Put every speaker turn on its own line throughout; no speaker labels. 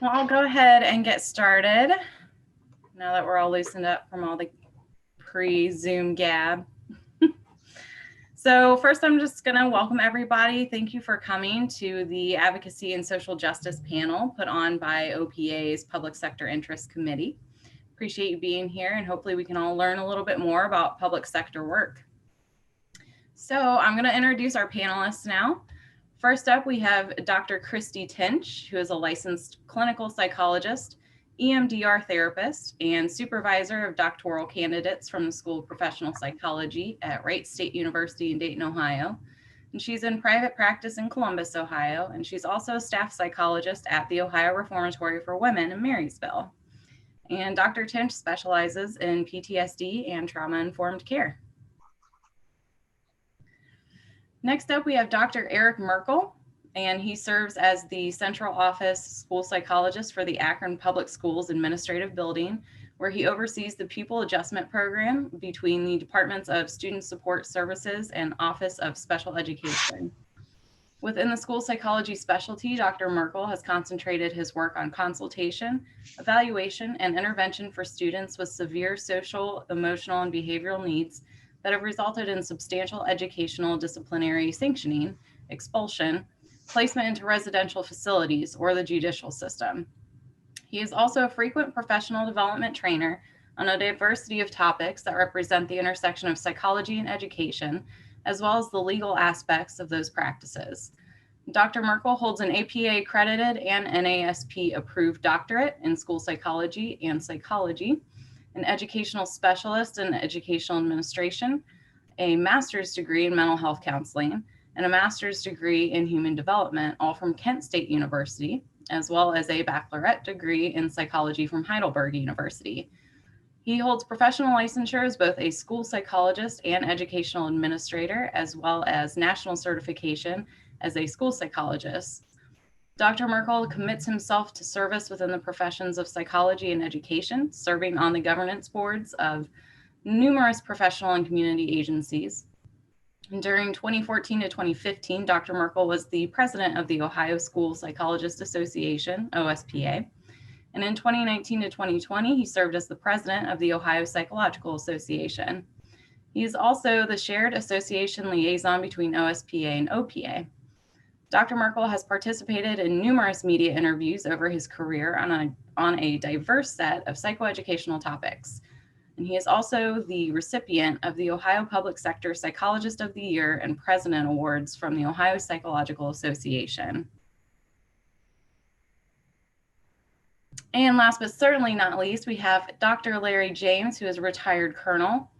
Well, I'll go ahead and get started now that we're all loosened up from all the pre-Zoom gab. So first, I'm just going to welcome everybody. Thank you for coming to the Advocacy and Social Justice panel put on by OPA's Public Sector Interest Committee. Appreciate you being here, and hopefully we can all learn a little bit more about public sector work. So I'm going to introduce our panelists now. First up, we have Dr. Christy Tinch, who is a licensed clinical psychologist, EMDR therapist, and supervisor of doctoral candidates from the School of Professional Psychology at Wright State University in Dayton, Ohio. And she's in private practice in Columbus, Ohio, and she's also a staff psychologist at the Ohio Reformatory for Women in Marysville. And Dr. Tinch specializes in PTSD and trauma-informed care. Next up, we have Dr. Eric Merkel, and he serves as the central office school psychologist for the Akron Public Schools Administrative Building, where he oversees the pupil adjustment program between the Departments of Student Support Services and Office of Special Education. Within the school psychology specialty, Dr. Merkel has concentrated his work on consultation, evaluation, and intervention for students with severe social, emotional, and behavioral needs that have resulted in substantial educational disciplinary sanctioning, expulsion, placement into residential facilities, or the judicial system. He is also a frequent professional development trainer on a diversity of topics that represent the intersection of psychology and education, as well as the legal aspects of those practices. Dr. Merkel holds an APA accredited and NASP approved doctorate in school psychology and psychology, an educational specialist in educational administration, a master's degree in mental health counseling, and a master's degree in human development, all from Kent State University, as well as a baccalaureate degree in psychology from Heidelberg University. He holds professional licensure as both a school psychologist and educational administrator, as well as national certification as a school psychologist. Dr. Merkel commits himself to service within the professions of psychology and education, serving on the governance boards of numerous professional and community agencies. And during 2014 to 2015, Dr. Merkel was the president of the Ohio School Psychologist Association, OSPA. And in 2019 to 2020, he served as the president of the Ohio Psychological Association. He is also the shared association liaison between OSPA and OPA. Dr. Merkel has participated in numerous media interviews over his career on a diverse set of psychoeducational topics. And he is also the recipient of the Ohio Public Sector Psychologist of the Year and President Awards from the Ohio Psychological Association. And last but certainly not least, we have Dr. Larry James, who is a retired colonel.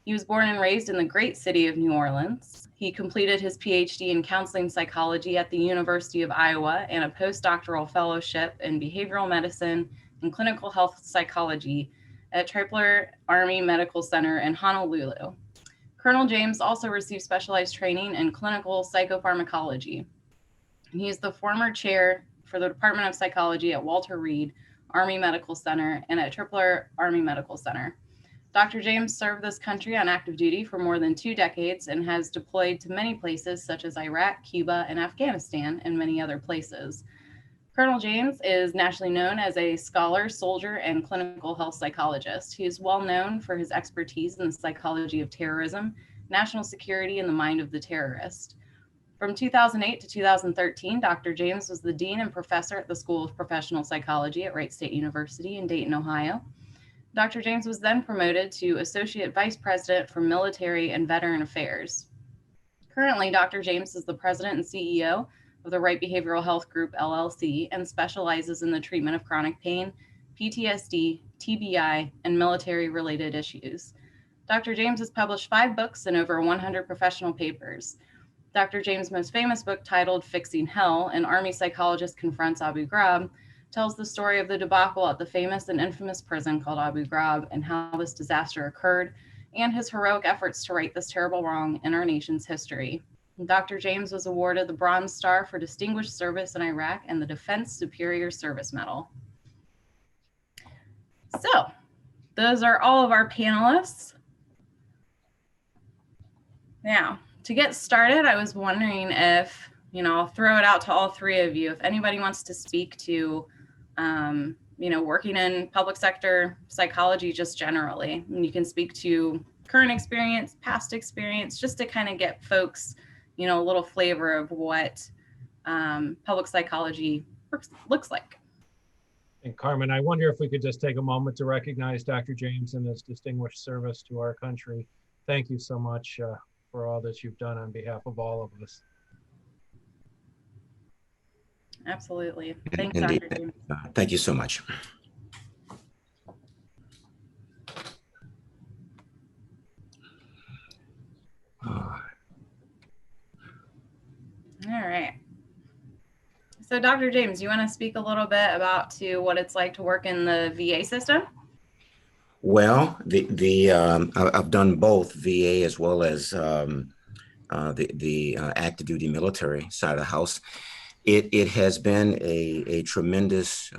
He was born and raised in the great city of New Orleans. He completed his PhD in counseling psychology at the University of Iowa and a postdoctoral fellowship in behavioral medicine and clinical health psychology at Tripler Army Medical Center in Honolulu. Colonel James also received specialized training in clinical psychopharmacology. He is the former chair for the Department of Psychology at Walter Reed Army Medical Center and at Tripler Army Medical Center. Dr. James served this country on active duty for more than 2 decades and has deployed to many places such as Iraq, Cuba, and Afghanistan, and many other places. Colonel James is nationally known as a scholar, soldier, and clinical health psychologist. He is well known for his expertise in the psychology of terrorism, national security, and the mind of the terrorist. From 2008 to 2013, Dr. James was the dean and professor at the School of Professional Psychology at Wright State University in Dayton, Ohio. Dr. James was then promoted to Associate Vice President for Military and Veteran Affairs. Currently, Dr. James is the President and CEO of the Wright Behavioral Health Group, LLC, and specializes in the treatment of chronic pain, PTSD, TBI, and military-related issues. Dr. James has published 5 books and over 100 professional papers. Dr. James' most famous book, titled Fixing Hell, An Army Psychologist Confronts Abu Ghraib, tells the story of the debacle at the famous and infamous prison called Abu Ghraib and how this disaster occurred, and his heroic efforts to right this terrible wrong in our nation's history. Dr. James was awarded the Bronze Star for Distinguished Service in Iraq and the Defense Superior Service Medal. So, those are all of our panelists. Now, to get started, I was wondering if, I'll throw it out to all 3 of you, if anybody wants to speak to working in public sector psychology just generally. And you can speak to current experience, past experience, just to kind of get folks, a little flavor of what public psychology looks like.
And Carmen, I wonder if we could just take a moment to recognize Dr. James and his distinguished service to our country. Thank you so much for all that you've done on behalf of all of us.
Absolutely. Thanks,
Indeed.
Dr. James.
Thank you so much.
All right. So Dr. James, you want to speak a little bit about what it's like to work in the VA system?
Well, I've done both VA as well as the active duty military side of the house. It has been a tremendous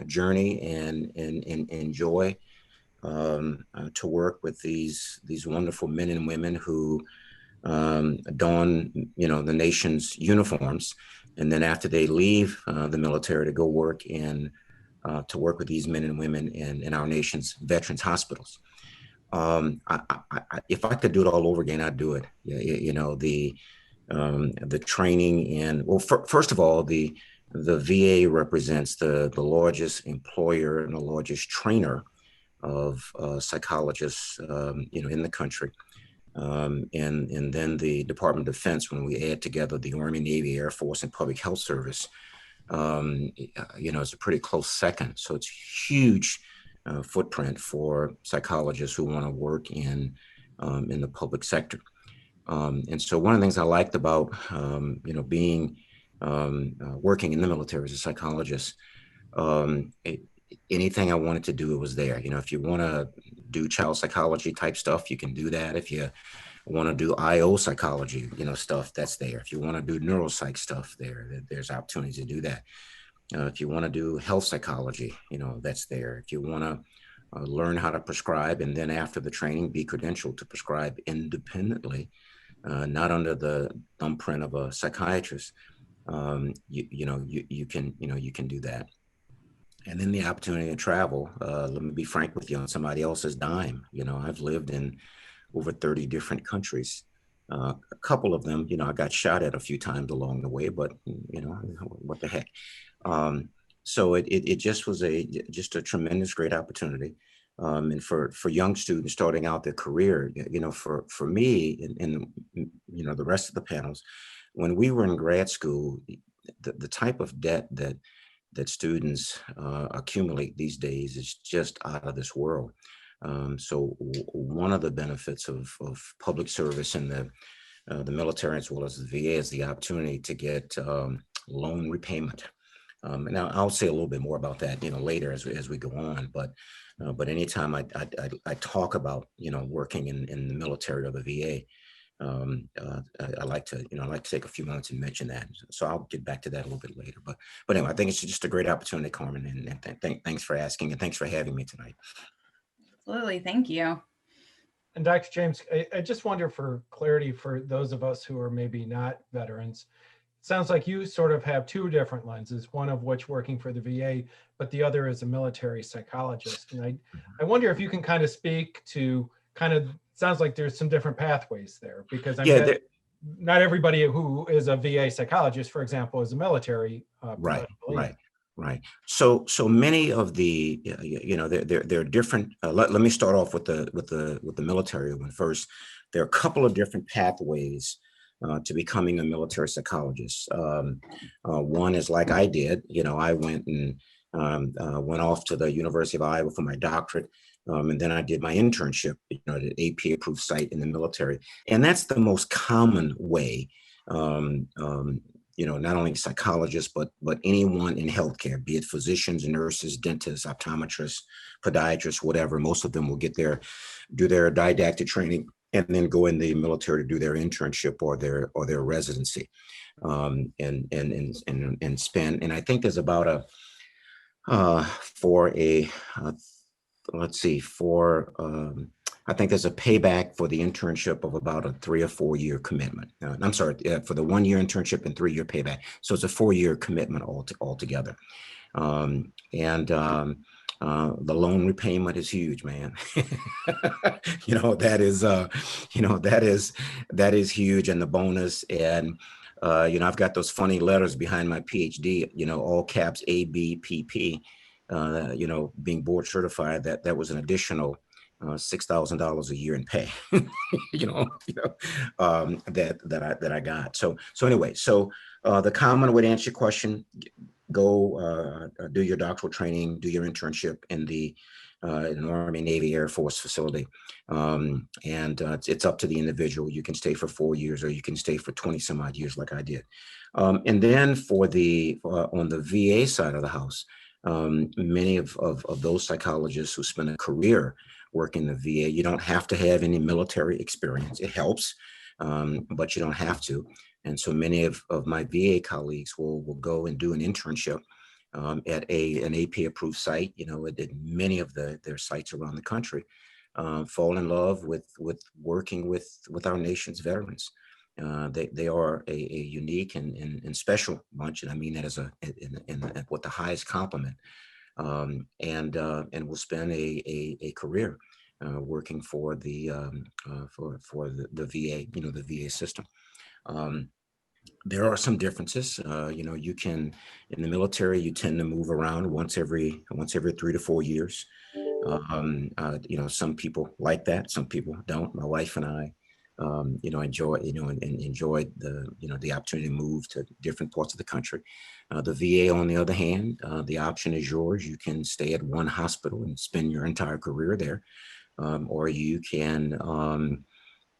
journey and joy to work with these wonderful men and women who don the nation's uniforms, and then after they leave the military to go work to work with these men and women in our nation's veterans hospitals. If I could do it all over again, I'd do it. The training first of all, the VA represents the largest employer and the largest trainer of psychologists, in the country. And then the Department of Defense, when we add together the Army, Navy, Air Force, and Public Health Service, it's a pretty close second. So it's huge footprint for psychologists who want to work in the public sector. And so one of the things I liked about, being working in the military as a psychologist, anything I wanted to do, it was there. If you want to do child psychology type stuff, you can do that. If you want to do IO psychology, stuff, that's there. If you want to do neuropsych stuff, there's opportunities to do that. If you want to do health psychology, that's there. If you want to learn how to prescribe, and then after the training, be credentialed to prescribe independently, not under the thumbprint of a psychiatrist, you can do that. And then the opportunity to travel. Let me be frank with you, on somebody else's dime. I've lived in over 30 different countries. A couple of them, I got shot at a few times along the way, but what the heck. So it just was just a tremendous, great opportunity. And for young students starting out their career, for me and the rest of the panels, when we were in grad school, the type of debt that students accumulate these days is just out of this world. So one of the benefits of public service in the military as well as the VA is the opportunity to get loan repayment. And I'll say a little bit more about that, later as we go on. But anytime I talk about working in the military or the VA, I like to take a few moments and mention that. So I'll get back to that a little bit later. But anyway, I think it's just a great opportunity, Carmen, and thanks for asking, and thanks for having me tonight.
Absolutely, thank you.
And Dr. James, I just wonder, for clarity for those of us who are maybe not veterans, it sounds like you sort of have two different lenses, one of which working for the VA, but the other is a military psychologist. And I wonder if you can kind of speak to sounds like there's some different pathways there, because not everybody who is a VA psychologist, for example, is a military.
Right. So many of the, there are different. Let me start off with the military one first. There are a couple of different pathways to becoming a military psychologist. One is like I did. I went off to the University of Iowa for my doctorate. And then I did my internship, at an AP approved site in the military. And that's the most common way, not only psychologists, but anyone in healthcare, be it physicians, nurses, dentists, optometrists, podiatrists, whatever. Most of them will do their didactic training and then go in the military to do their internship or their residency, and spend. And I think there's about I think there's a payback for the internship of about a 3 or 4 year commitment. I'm sorry, for the 1 year internship and 3 year payback. So it's a 4 year commitment altogether. And the loan repayment is huge, man. That is huge, and the bonus. And I've got those funny letters behind my PhD, all caps ABPP. Being board certified, that was an additional $6,000 a year in pay. That I got. So anyway, the common way to answer your question: go do your doctoral training, do your internship in the Army, Navy, Air Force facility. And it's up to the individual. You can stay for 4 years, or you can stay for 20 some odd years like I did. And then for on the VA side of the house, many of those psychologists who spend a career working in the VA, you don't have to have any military experience. It helps, but you don't have to. And so many of my VA colleagues will go and do an internship at an AP approved site, at many of their sites around the country, fall in love with working with our nation's veterans. They are a unique and special bunch, and I mean that as with the highest compliment. And will spend a career working for the VA, the VA system. There are some differences. You can, in the military, you tend to move around once every 3 to 4 years. Some people like that, some people don't. My wife and I, enjoy, and enjoyed the opportunity to move to different parts of the country. The VA, on the other hand, the option is yours. You can stay at one hospital and spend your entire career there, or you can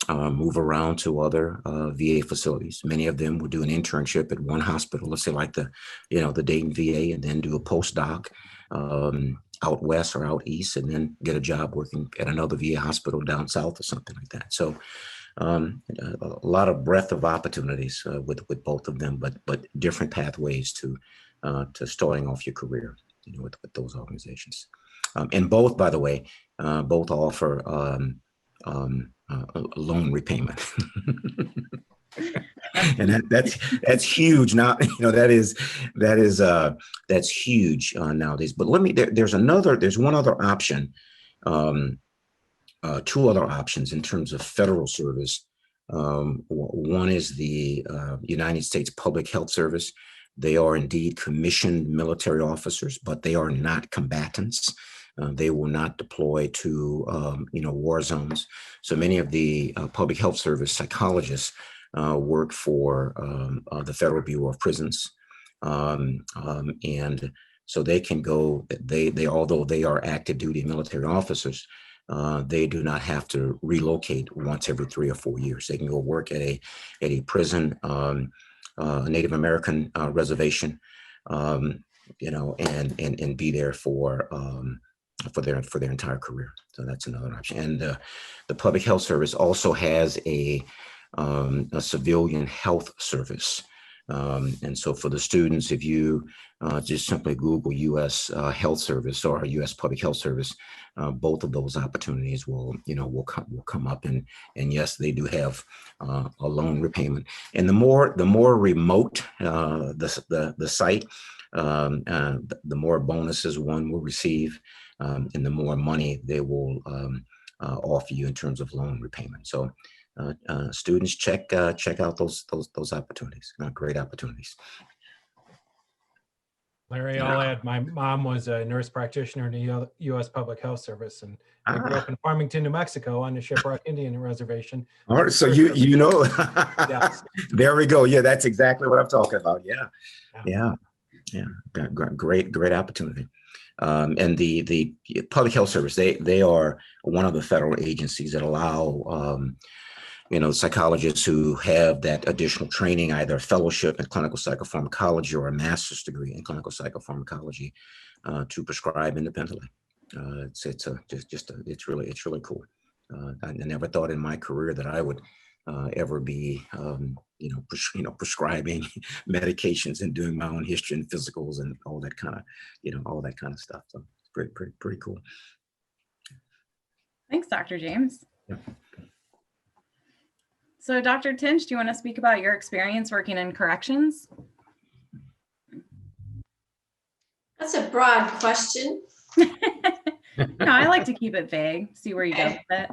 move around to other VA facilities. Many of them will do an internship at one hospital, let's say like the Dayton VA, and then do a postdoc out west or out east, and then get a job working at another VA hospital down south or something like that. So a lot of breadth of opportunities with both of them, but different pathways to starting off your career, with those organizations. And both, by the way, both offer loan repayment. And that's huge now. That's huge nowadays. But there's one other option, two other options in terms of federal service. One is the United States Public Health Service. They are indeed commissioned military officers, but they are not combatants. They will not deploy to war zones. So many of the public health service psychologists work for the Federal Bureau of Prisons, and so they can go. They although they are active duty military officers, they do not have to relocate once every 3 or 4 years. They can go work at a prison, a Native American reservation, and be there for their entire career. So that's another option. And the Public Health Service also has a civilian health service. And so for the students, if you just simply Google U.S. Health Service or U.S. Public Health Service, both of those opportunities will come up. And yes, they do have a loan repayment. And the more remote the site, the more bonuses one will receive, and the more money they will offer you in terms of loan repayment. So students, check out those opportunities. Great opportunities.
Larry, I'll add, my mom was a nurse practitioner in the U.S. Public Health Service, and I grew up in Farmington, New Mexico, on the Shiprock Indian Reservation.
All right, so you know,
yes.
There we go. Yeah, that's exactly what I'm talking about. Yeah. Great opportunity. And the Public Health Service, they are one of the federal agencies that allow psychologists who have that additional training, either a fellowship in clinical psychopharmacology or a master's degree in clinical psychopharmacology, to prescribe independently. It's really cool. I never thought in my career that I would ever be prescribing medications and doing my own history and physicals and all that kind of stuff. So it's pretty cool.
Thanks, Dr. James.
Yeah.
So Dr. Tinch, do you want to speak about your experience working in corrections?
That's a broad question.
No, I like to keep it vague, see where you go with it.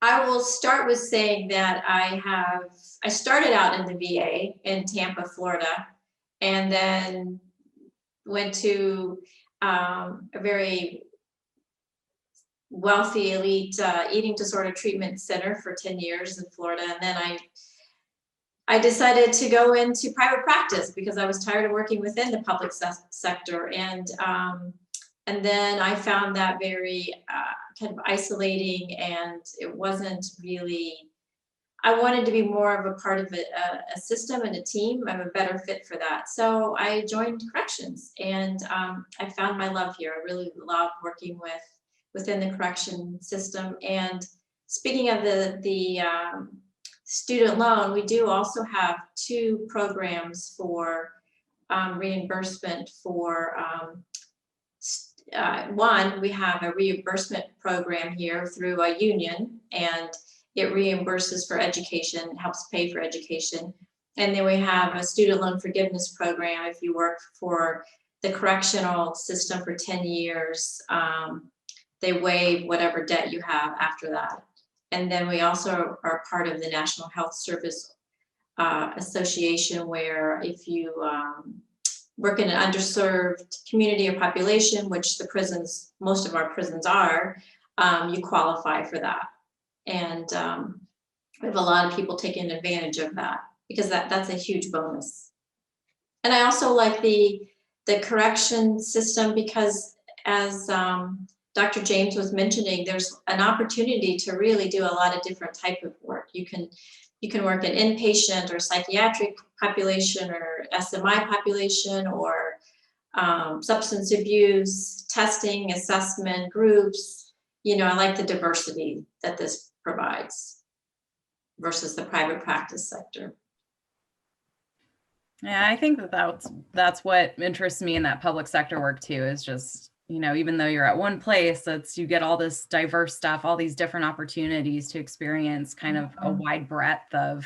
I will start with saying that I started out in the VA in Tampa, Florida, and then went to a very wealthy elite eating disorder treatment center for 10 years in Florida. And then I decided to go into private practice because I was tired of working within the public sector. And then I found that very kind of isolating, and it wasn't really, I wanted to be more of a part of a system and a team. I'm a better fit for that. So I joined corrections, and I found my love here. I really love working within the correction system. And speaking of the student loan, we do also have 2 programs for reimbursement for one, we have a reimbursement program here through a union, and it reimburses for education, helps pay for education. And then we have a student loan forgiveness program. If you work for the correctional system for 10 years, they waive whatever debt you have after that. And then we also are part of the National Health Service Association, where if you work in an underserved community or population, which the prisons, most of our prisons are, you qualify for that. And we have a lot of people taking advantage of that because that's a huge bonus. And I also like the correction system because, as Dr. James was mentioning, there's an opportunity to really do a lot of different type of work. You can work in inpatient or psychiatric population or SMI population, or substance abuse, testing, assessment, groups. You know, I like the diversity that this provides versus the private practice sector.
Yeah, I think that's what interests me in that public sector work too, is just, you know, even though you're at one place, you get all this diverse stuff, all these different opportunities to experience kind of a wide breadth of,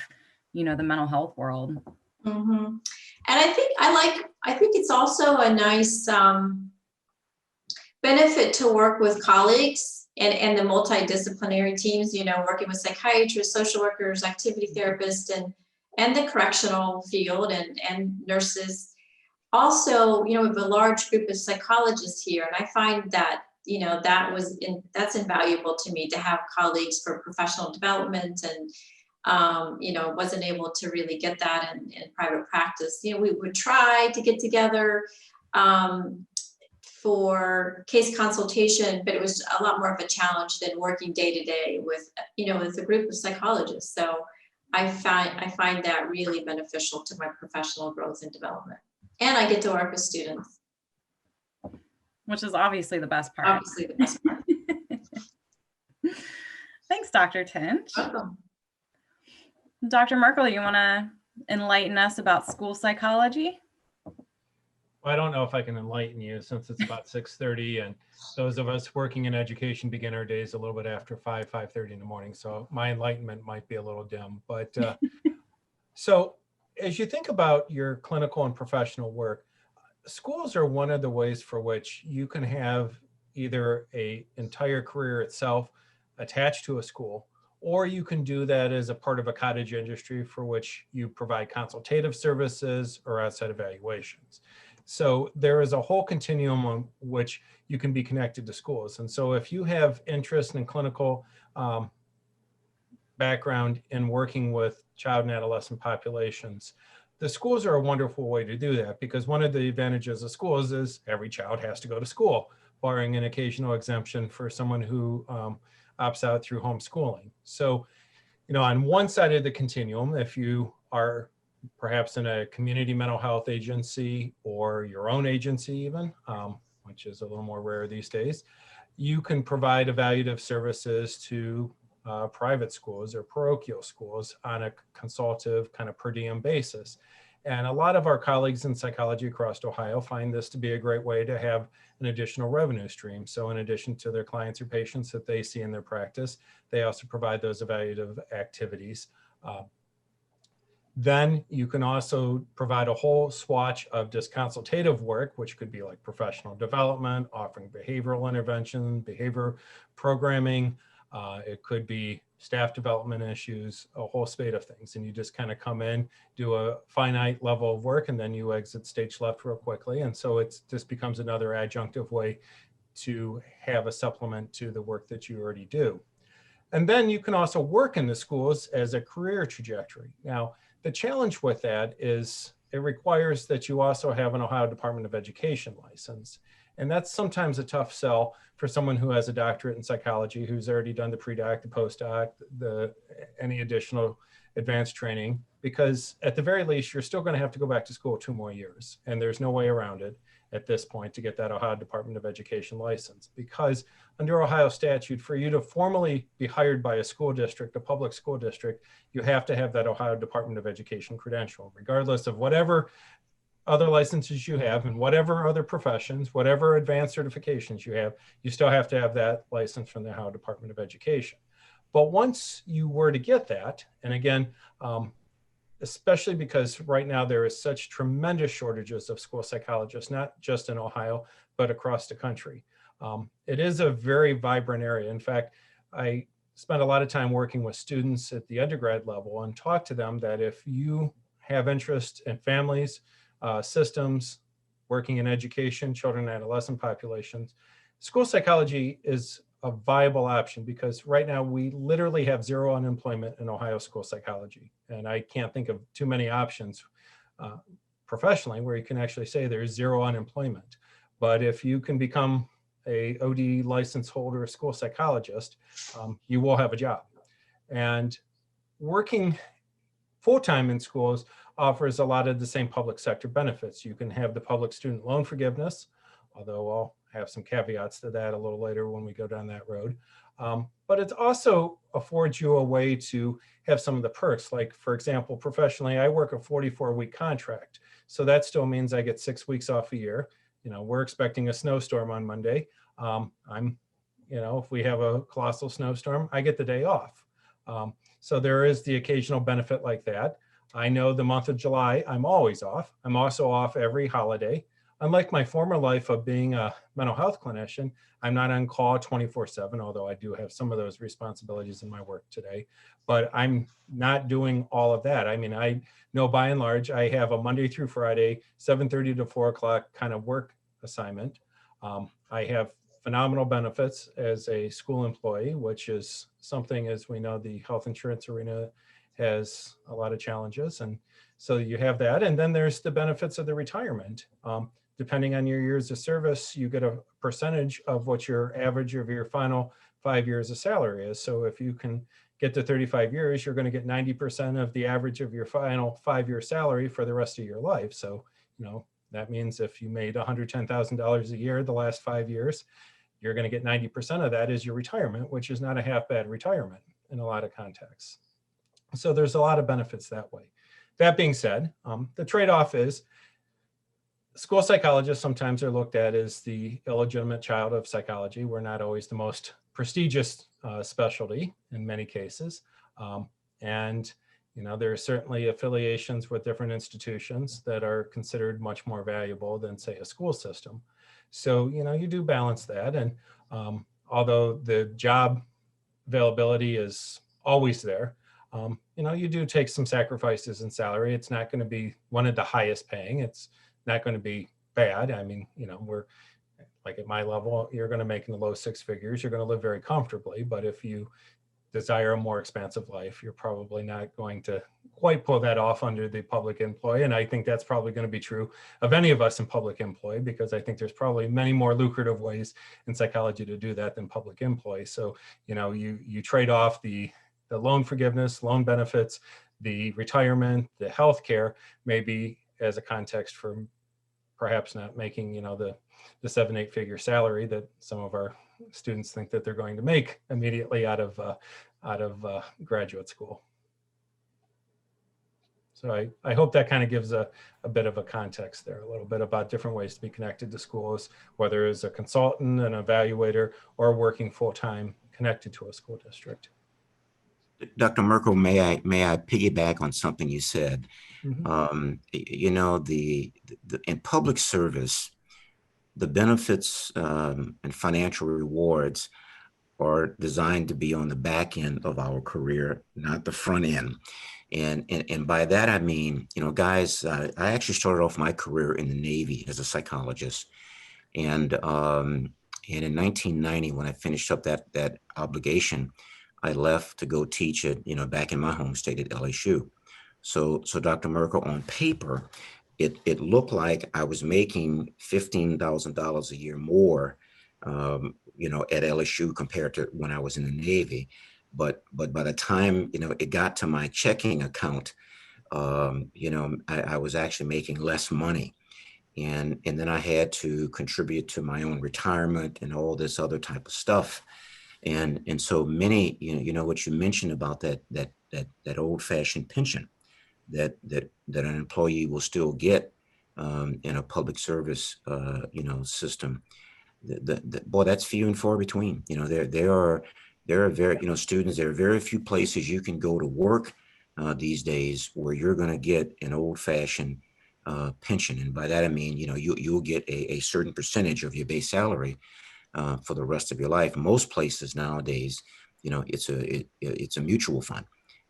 you know, the mental health world.
Mm-hmm. And I think it's also a nice benefit to work with colleagues and the multidisciplinary teams, you know, working with psychiatrists, social workers, activity therapists, and the correctional field and nurses. Also, you know, we have a large group of psychologists here, and I find that, you know, that's invaluable to me to have colleagues for professional development, and you know, wasn't able to really get that in private practice. You know, we would try to get together for case consultation, but it was a lot more of a challenge than working day to day with, you know, with a group of psychologists. So I find that really beneficial to my professional growth and development. And I get to work with students.
Which is obviously the best part.
Obviously the best part.
Thanks, Dr. Tinch.
Welcome.
Dr. Merkel, you want to enlighten us about school psychology?
Well, I don't know if I can enlighten you since it's about 6:30, and those of us working in education begin our days a little bit after 5:30 in the morning. So my enlightenment might be a little dim, but so as you think about your clinical and professional work, schools are one of the ways for which you can have either an entire career itself attached to a school, or you can do that as a part of a cottage industry for which you provide consultative services or outside evaluations. So there is a whole continuum on which you can be connected to schools. And so if you have interest in clinical background in working with child and adolescent populations, the schools are a wonderful way to do that, because one of the advantages of schools is every child has to go to school, barring an occasional exemption for someone who opts out through homeschooling. So, you know, on one side of the continuum, if you are perhaps in a community mental health agency or your own agency even, which is a little more rare these days, you can provide evaluative services to private schools or parochial schools on a consultative kind of per diem basis. And a lot of our colleagues in psychology across Ohio find this to be a great way to have an additional revenue stream. So in addition to their clients or patients that they see in their practice, they also provide those evaluative activities. Then you can also provide a whole swatch of just consultative work, which could be like professional development, offering behavioral intervention, behavior programming. It could be staff development issues, a whole spate of things. And you just kind of come in, do a finite level of work, and then you exit stage left real quickly. And so it just becomes another adjunctive way to have a supplement to the work that you already do. And then you can also work in the schools as a career trajectory. Now, the challenge with that is it requires that you also have an Ohio Department of Education license. And that's sometimes a tough sell for someone who has a doctorate in psychology, who's already done the pre-doc, the post-doc, any additional advanced training, because at the very least, you're still going to have to go back to school 2 more years. And there's no way around it at this point to get that Ohio Department of Education license, because under Ohio statute, for you to formally be hired by a school district, a public school district, you have to have that Ohio Department of Education credential, regardless of whatever other licenses you have and whatever other professions, whatever advanced certifications you have, you still have to have that license from the Ohio Department of Education. But once you were to get that, and again, especially because right now there is such tremendous shortages of school psychologists, not just in Ohio, but across the country. It is a very vibrant area. In fact, I spent a lot of time working with students at the undergrad level and talk to them that if you have interest in families, systems, working in education, children and adolescent populations, school psychology is a viable option, because right now we literally have 0 unemployment in Ohio school psychology. And I can't think of too many options professionally where you can actually say there's 0 unemployment. But if you can become a OD license holder, school psychologist, you will have a job. And working full-time in schools offers a lot of the same public sector benefits. You can have the public student loan forgiveness, although I'll have some caveats to that a little later when we go down that road. But it also affords you a way to have some of the perks. Like, for example, professionally, I work a 44-week contract. So that still means I get 6 weeks off a year. You know, we're expecting a snowstorm on Monday. If we have a colossal snowstorm, I get the day off. So there is the occasional benefit like that. I know the month of July, I'm always off. I'm also off every holiday. Unlike my former life of being a mental health clinician, I'm not on call 24/7, although I do have some of those responsibilities in my work today. But I'm not doing all of that. I mean, I know by and large, I have a Monday through Friday, 7:30 to 4 o'clock kind of work assignment. I have phenomenal benefits as a school employee, which is something, as we know, the health insurance arena has a lot of challenges. And so you have that. And then there's the benefits of the retirement. Depending on your years of service, you get a percentage of what your average of your final 5 years of salary is. So if you can get to 35 years, you're going to get 90% of the average of your final 5-year salary for the rest of your life. So, that means if you made $110,000 a year the last 5 years, you're going to get 90% of that as your retirement, which is not a half bad retirement in a lot of contexts. So there's a lot of benefits that way. That being said, the trade-off is school psychologists sometimes are looked at as the illegitimate child of psychology. We're not always the most prestigious specialty in many cases. There are certainly affiliations with different institutions that are considered much more valuable than, say, a school system. So, you do balance that. And although the job availability is always there, you do take some sacrifices in salary. It's not going to be one of the highest paying. It's not going to be bad. I mean, we're like at my level, you're going to make in the low 6 figures. You're going to live very comfortably. But if you desire a more expansive life, you're probably not going to quite pull that off under the public employee. And I think that's probably going to be true of any of us in public employee, because I think there's probably many more lucrative ways in psychology to do that than public employee. So, you trade off the loan forgiveness, loan benefits, the retirement, the healthcare, maybe as a context for perhaps not making, the 7-8 figure salary that some of our students think that they're going to make immediately out of graduate school. So I hope that kind of gives a bit of a context there, a little bit about different ways to be connected to schools, whether as a consultant, an evaluator, or working full-time connected to a school district.
Dr. Merkel, may I piggyback on something you said? You know, in public service, the benefits and financial rewards are designed to be on the back end of our career, not the front end. And by that, I mean, you know, guys, I actually started off my career in the Navy as a psychologist. And in 1990, when I finished up that obligation, I left to go teach it, you know, back in my home state at LSU. So Dr. Merkel, on paper, it looked like I was making $15,000 a year more, you know, at LSU compared to when I was in the Navy. But by the time, you know, it got to my checking account, you know, I was actually making less money. And then I had to contribute to my own retirement and all this other type of stuff. And so many, you know what you mentioned about that old-fashioned pension that an employee will still get in a public service you know, system. Boy, that's few and far between. You know, there are very, you know, students, there are very few places you can go to work these days where you're going to get an old-fashioned pension. And by that I mean, you know, you'll get a certain percentage of your base salary for the rest of your life. Most places nowadays, you know, it's a mutual fund.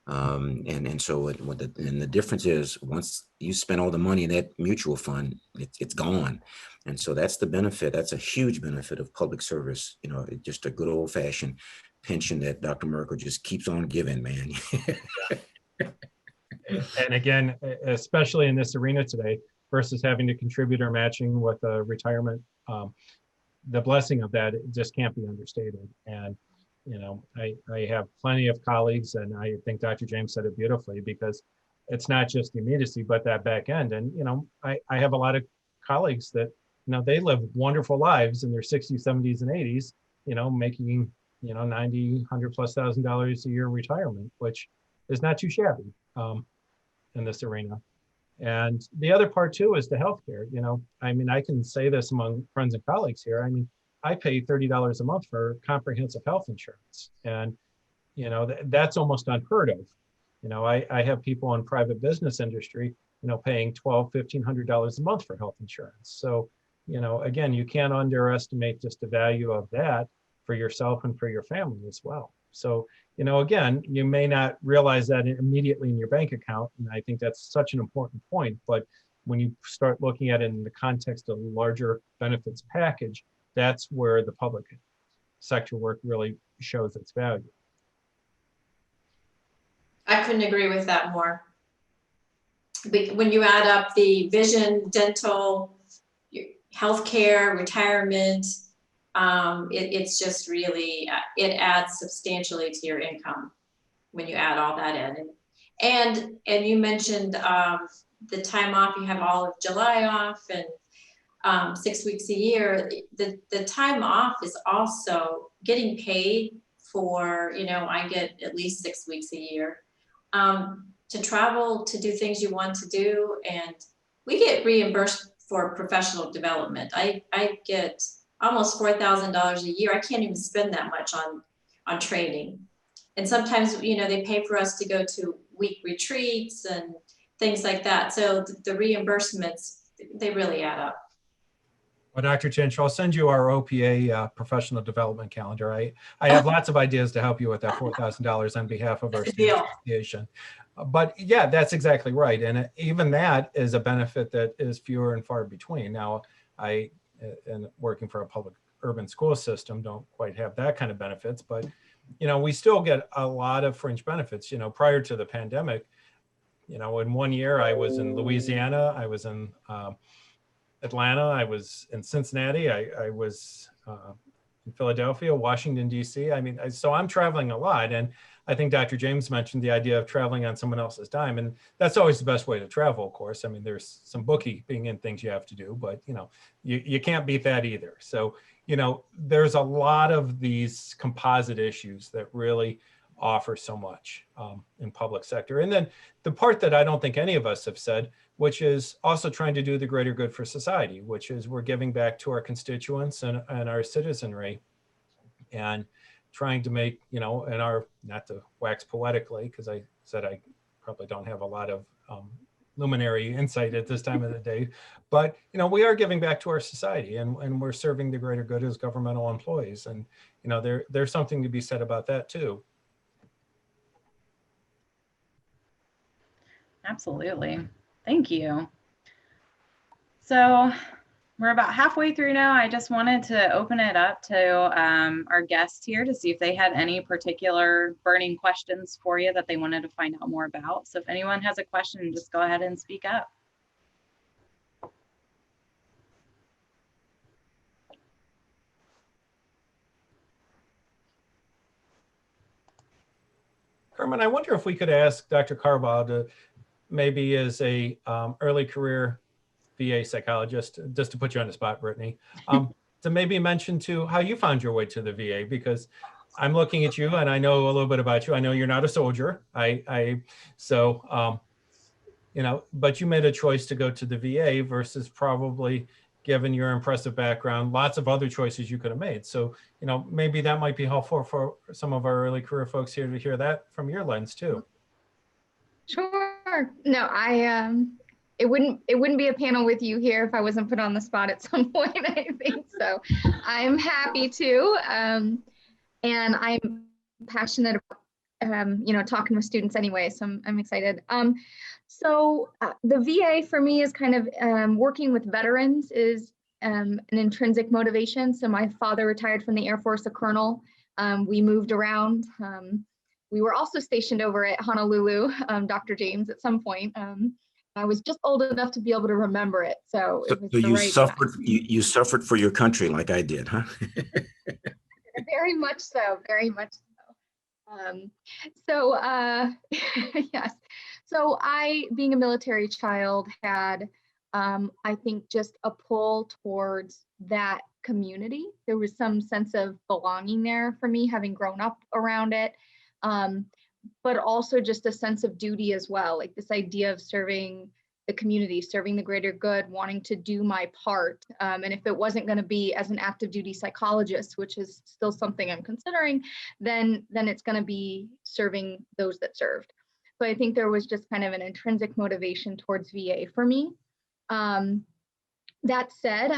And so and the difference is once you spend all the money in that mutual fund, it's gone. And so that's the benefit. That's a huge benefit of public service. You know, just a good old fashioned pension that Dr. Merkel just keeps on giving, man.
And again, especially in this arena today versus having to contribute or matching with a retirement, the blessing of that, it just can't be understated. And, you know, I have plenty of colleagues, and I think Dr. James said it beautifully, because it's not just the immediacy, but that back end. And, you know, I have a lot of colleagues that, you know, they live wonderful lives in their 60s, 70s, and 80s, you know, making, you know, $90,000, $100,000+ a year retirement, which is not too shabby in this arena. And the other part too is the healthcare. You know, I mean, I can say this among friends and colleagues here. I mean, I pay $30 a month for comprehensive health insurance, and you know that's almost unheard of. You know, I have people in private business industry, you know, paying $1,200, $1,500 a month for health insurance. So, you know, again, you can't underestimate just the value of that for yourself and for your family as well. So, you know, again, you may not realize that immediately in your bank account. And I think that's such an important point. But when you start looking at it in the context of larger benefits package, that's where the public sector work really shows its value.
I couldn't agree with that more. When you add up the vision, dental, healthcare, retirement, it's just really, it adds substantially to your income when you add all that in. And you mentioned the time off, you have all of July off and 6 weeks a year. The time off is also getting paid for, you know, I get at least 6 weeks a year to travel, to do things you want to do. And we get reimbursed for professional development. I get almost $4,000 a year. I can't even spend that much on training. And sometimes, you know, they pay for us to go to week retreats and things like that. So the reimbursements, they really add up.
Well, Dr. Chinch, I'll send you our OPA professional development calendar. I have lots of ideas to help you with that $4,000 on behalf of our student association. But yeah, that's exactly right. And even that is a benefit that is fewer and far between. Now, I, and working for a public urban school system, don't quite have that kind of benefits, but you know, we still get a lot of fringe benefits. You know, prior to the pandemic, you know, in 1 year I was in Louisiana, I was in Atlanta, I was in Cincinnati, I was in Philadelphia, Washington, D.C. I mean, so I'm traveling a lot. And I think Dr. James mentioned the idea of traveling on someone else's dime. And that's always the best way to travel, of course. I mean, there's some bookkeeping and things you have to do, but, you know, you can't beat that either. So, you know, there's a lot of these composite issues that really offer so much in public sector. And then the part that I don't think any of us have said, which is also trying to do the greater good for society, which is we're giving back to our constituents and our citizenry, and trying to make, you know, and our, not to wax poetically, because I said I probably don't have a lot of luminary insight at this time of the day, but, you know, we are giving back to our society, and we're serving the greater good as governmental employees. And, you know, there's something to be said about that too.
Absolutely. Thank you. So we're about halfway through now. I just wanted to open it up to our guests here to see if they had any particular burning questions for you that they wanted to find out more about. So if anyone has a question, just go ahead and speak up.
Carmen, I wonder if we could ask Dr. Carbaugh to maybe as a early career VA psychologist, just to put you on the spot, Brittany, to maybe mention to how you found your way to the VA, because I'm looking at you and I know a little bit about you. I know you're not a soldier. So, you know, but you made a choice to go to the VA versus probably, given your impressive background, lots of other choices you could have made. So, you know, maybe that might be helpful for some of our early career folks here to hear that from your lens too.
Sure. No, it wouldn't be a panel with you here if I wasn't put on the spot at some point, I think. So I'm happy to. And I'm passionate about, you know, talking with students anyway, so I'm excited. So the VA for me is kind of working with veterans is an intrinsic motivation. So my father retired from the Air Force, a colonel. We moved around. We were also stationed over at Honolulu, Dr. James, at some point. I was just old enough to be able to remember it. So it was
you suffered. You suffered for your country like I did, huh?
Very much so. Very much so. Yes. So I, being a military child, had I think just a pull towards that community. There was some sense of belonging there for me, having grown up around it. But also just a sense of duty as well, like this idea of serving the community, serving the greater good, wanting to do my part. And if it wasn't going to be as an active duty psychologist, which is still something I'm considering, then it's going to be serving those that served. So I think there was just kind of an intrinsic motivation towards VA for me. That said,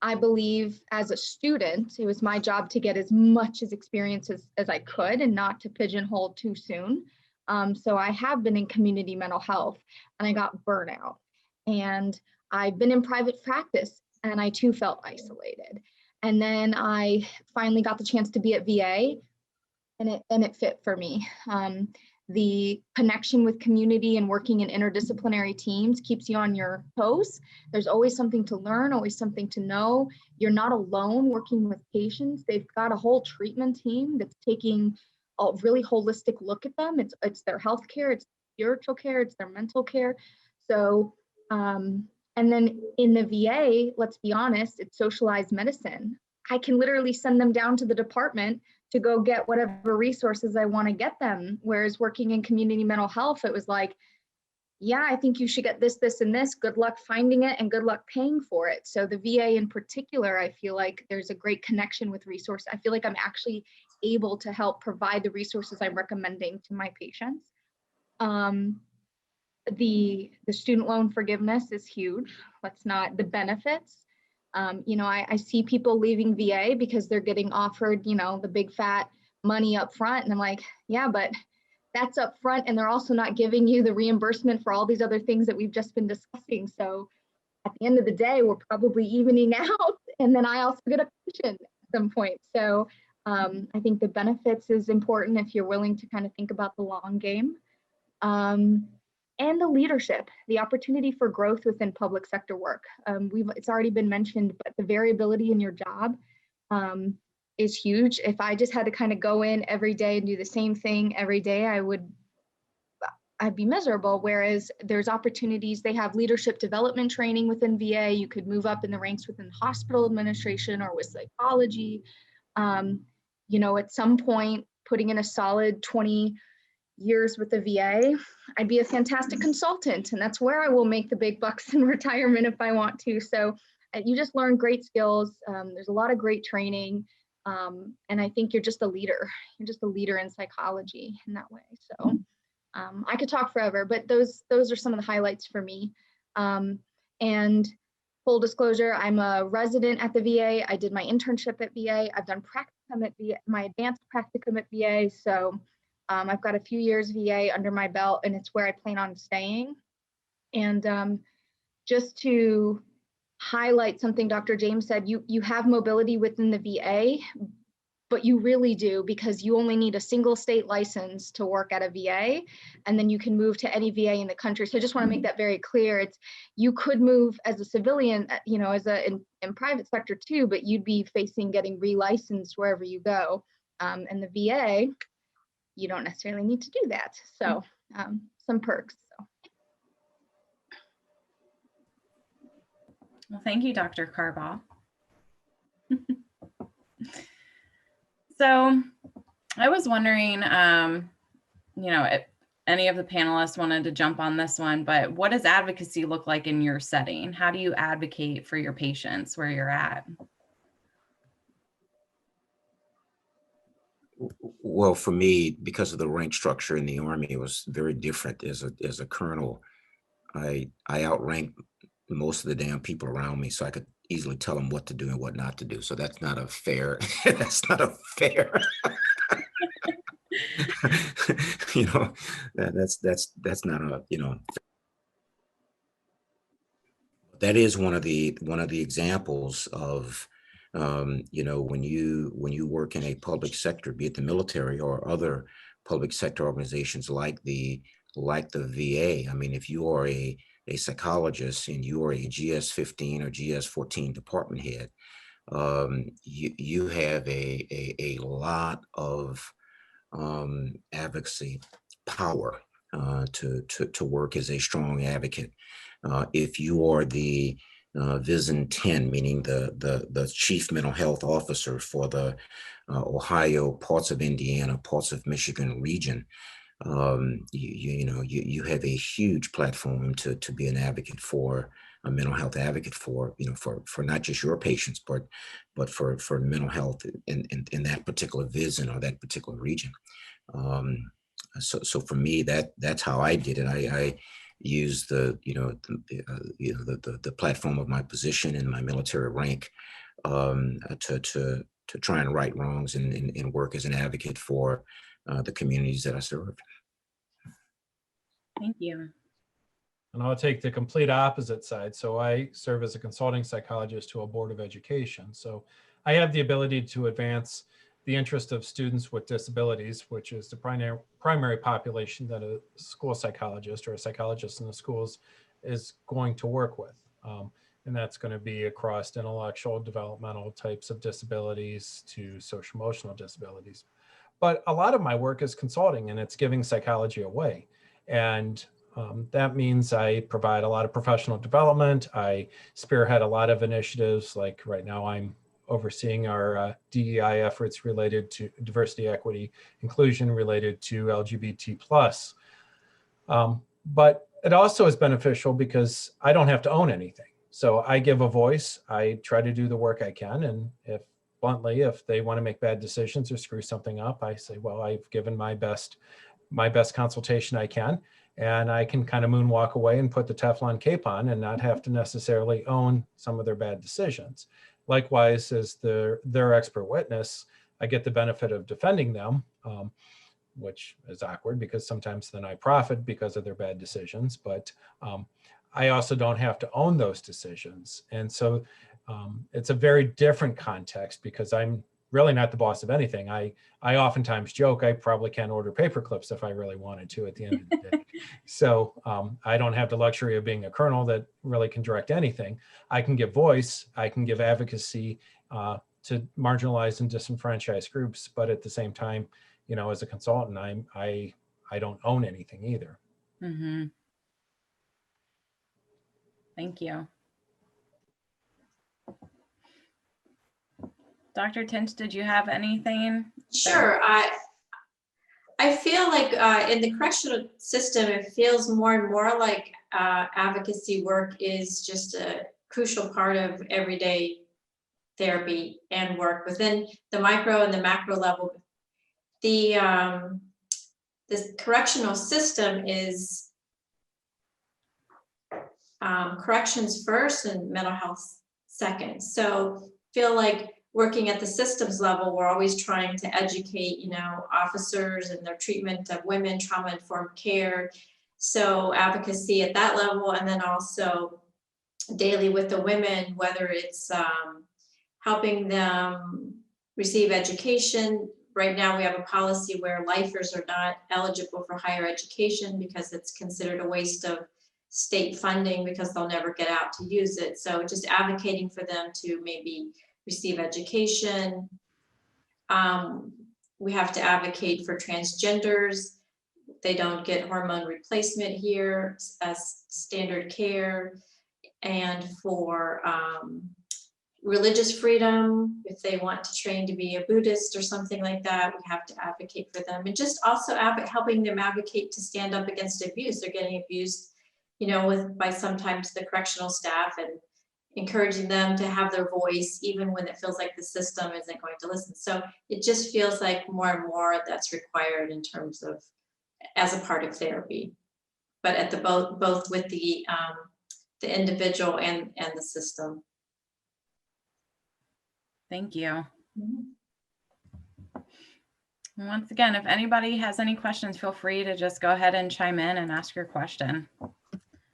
I believe as a student, it was my job to get as much experience as I could and not to pigeonhole too soon. So I have been in community mental health and I got burnout. And I've been in private practice and I too felt isolated. And then I finally got the chance to be at VA and it fit for me. The connection with community and working in interdisciplinary teams keeps you on your toes. There's always something to learn, always something to know. You're not alone working with patients. They've got a whole treatment team that's taking a really holistic look at them. It's their health care, it's spiritual care, it's their mental care. So, and then in the VA, let's be honest, it's socialized medicine. I can literally send them down to the department to go get whatever resources I want to get them. Whereas working in community mental health, it was like, yeah, I think you should get this, this, and this. Good luck finding it and good luck paying for it. So the VA in particular, I feel like there's a great connection with resources. I feel like I'm actually able to help provide the resources I'm recommending to my patients. The student loan forgiveness is huge. Let's not, the benefits. You know, I see people leaving VA because they're getting offered, you know, the big fat money up front. And I'm like, yeah, but that's up front. And they're also not giving you the reimbursement for all these other things that we've just been discussing. So at the end of the day, we're probably evening out. And then I also get a pension at some point. So I think the benefits is important if you're willing to kind of think about the long game. And the leadership, the opportunity for growth within public sector work. It's already been mentioned, but the variability in your job is huge. If I just had to kind of go in every day and do the same thing every day, I'd be miserable. Whereas there's opportunities, they have leadership development training within VA. You could move up in the ranks within hospital administration or with psychology. You know, at some point, putting in a solid 20 years with the VA, I'd be a fantastic consultant, and that's where I will make the big bucks in retirement if I want to. So you just learn great skills. There's a lot of great training. And I think you're just a leader. You're just a leader in psychology in that way. So I could talk forever, but those are some of the highlights for me. And full disclosure, I'm a resident at the VA. I did my internship at VA. I've done practicum at VA, my advanced practicum at VA. So I've got a few years VA under my belt, and it's where I plan on staying. And just to highlight something Dr. James said, you have mobility within the VA, but you really do, because you only need a single state license to work at a VA, and then you can move to any VA in the country. So I just want to make that very clear. You could move as a civilian, in private sector too, but you'd be facing getting relicensed wherever you go. And the VA, you don't necessarily need to do that. So some perks. So.
Well, thank you, Dr. Carbaugh. So I was wondering, if any of the panelists wanted to jump on this one, but what does advocacy look like in your setting? How do you advocate for your patients where you're at?
Well, for me, because of the rank structure in the Army, it was very different. As a colonel, I outranked most of the damn people around me, so I could easily tell them what to do and what not to do. So that's not a fair. That's not a fair. That's not a That is one of the examples of when you work in a public sector, be it the military or other public sector organizations like the VA. I mean, if you are a psychologist and you are a GS-15 or GS-14 department head, you have a lot of advocacy power to work as a strong advocate. If you are the VISN 10, meaning the chief mental health officer for the Ohio, parts of Indiana, parts of Michigan region, you have a huge platform to be an advocate for, a mental health advocate for not just your patients, but for mental health in that particular VISN or that particular region. So for me, that's how I did it. I used the platform of my position and my military rank to try and right wrongs and work as an advocate for the communities that I serve.
Thank you.
And I'll take the complete opposite side. So I serve as a consulting psychologist to a board of education. So I have the ability to advance the interest of students with disabilities, which is the primary population that a school psychologist or a psychologist in the schools is going to work with. And that's going to be across intellectual, developmental types of disabilities to social emotional disabilities. But a lot of my work is consulting, and it's giving psychology away. And that means I provide a lot of professional development. I spearhead a lot of initiatives. Like right now, I'm overseeing our DEI efforts related to diversity, equity, inclusion related to LGBT+. But it also is beneficial because I don't have to own anything. So I give a voice. I try to do the work I can. And if they want to make bad decisions or screw something up, I say, well, I've given my best consultation I can. And I can kind of moonwalk away and put the Teflon cape on and not have to necessarily own some of their bad decisions. Likewise, as their expert witness, I get the benefit of defending them, which is awkward because sometimes then I profit because of their bad decisions, but I also don't have to own those decisions. And so it's a very different context because I'm really not the boss of anything. I oftentimes joke I probably can't order paper clips if I really wanted to at the end of the day. So I don't have the luxury of being a colonel that really can direct anything. I can give voice, I can give advocacy to marginalized and disenfranchised groups, but at the same time, as a consultant, I don't own anything either.
Mm-hmm. Thank you. Dr. Tinch, did you have anything?
Sure. I feel like in the correctional system, it feels more and more like advocacy work is just a crucial part of everyday therapy and work within the micro and the macro level. The this correctional system is corrections first and mental health second. So feel like working at the systems level, we're always trying to educate, you know, officers and their treatment of women, trauma-informed care. So advocacy at that level, and then also daily with the women, whether it's helping them receive education. Right now we have a policy where lifers are not eligible for higher education because it's considered a waste of state funding because they'll never get out to use it. So just advocating for them to maybe receive education. We have to advocate for transgenders. They don't get hormone replacement here as standard care. And for religious freedom, if they want to train to be a Buddhist or something like that, we have to advocate for them. And just also helping them advocate to stand up against abuse. They're getting abused, you know, by sometimes the correctional staff, and encouraging them to have their voice even when it feels like the system isn't going to listen. So it just feels like more and more that's required in terms of as a part of therapy, but at the both with the individual and the system.
Thank you. Once again, if anybody has any questions, feel free to just go ahead and chime in and ask your question.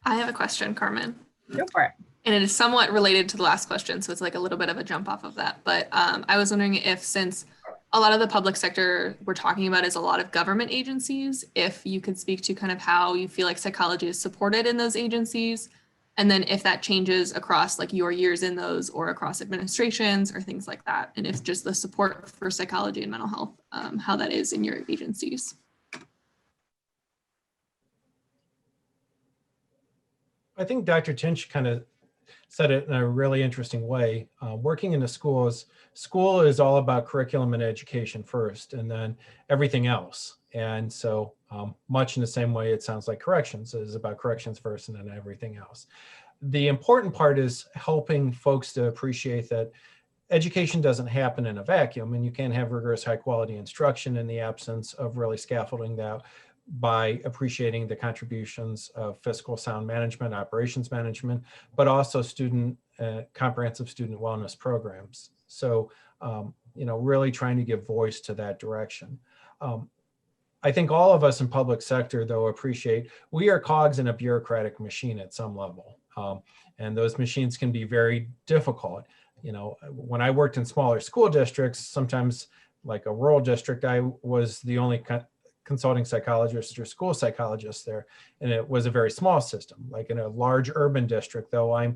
I have a question, Carmen.
Go for it.
And it is somewhat related to the last question, so it's like a little bit of a jump off of that. But I was wondering if, since a lot of the public sector we're talking about is a lot of government agencies, if you could speak to kind of how you feel like psychology is supported in those agencies, and then if that changes across like your years in those or across administrations or things like that, and if just the support for psychology and mental health, how that is in your agencies.
I think Dr. Tinch kind of said it in a really interesting way. Working in the schools, school is all about curriculum and education first, and then everything else. And so much in the same way, it sounds like corrections is about corrections first and then everything else. The important part is helping folks to appreciate that education doesn't happen in a vacuum, and you can't have rigorous high quality instruction in the absence of really scaffolding that by appreciating the contributions of fiscal sound management, operations management, but also comprehensive student wellness programs. So, you know, really trying to give voice to that direction. I think all of us in public sector, though, appreciate we are cogs in a bureaucratic machine at some level. And those machines can be very difficult. You know, when I worked in smaller school districts, sometimes like a rural district, I was the only consulting psychologist or school psychologist there. And it was a very small system. Like in a large urban district, though, I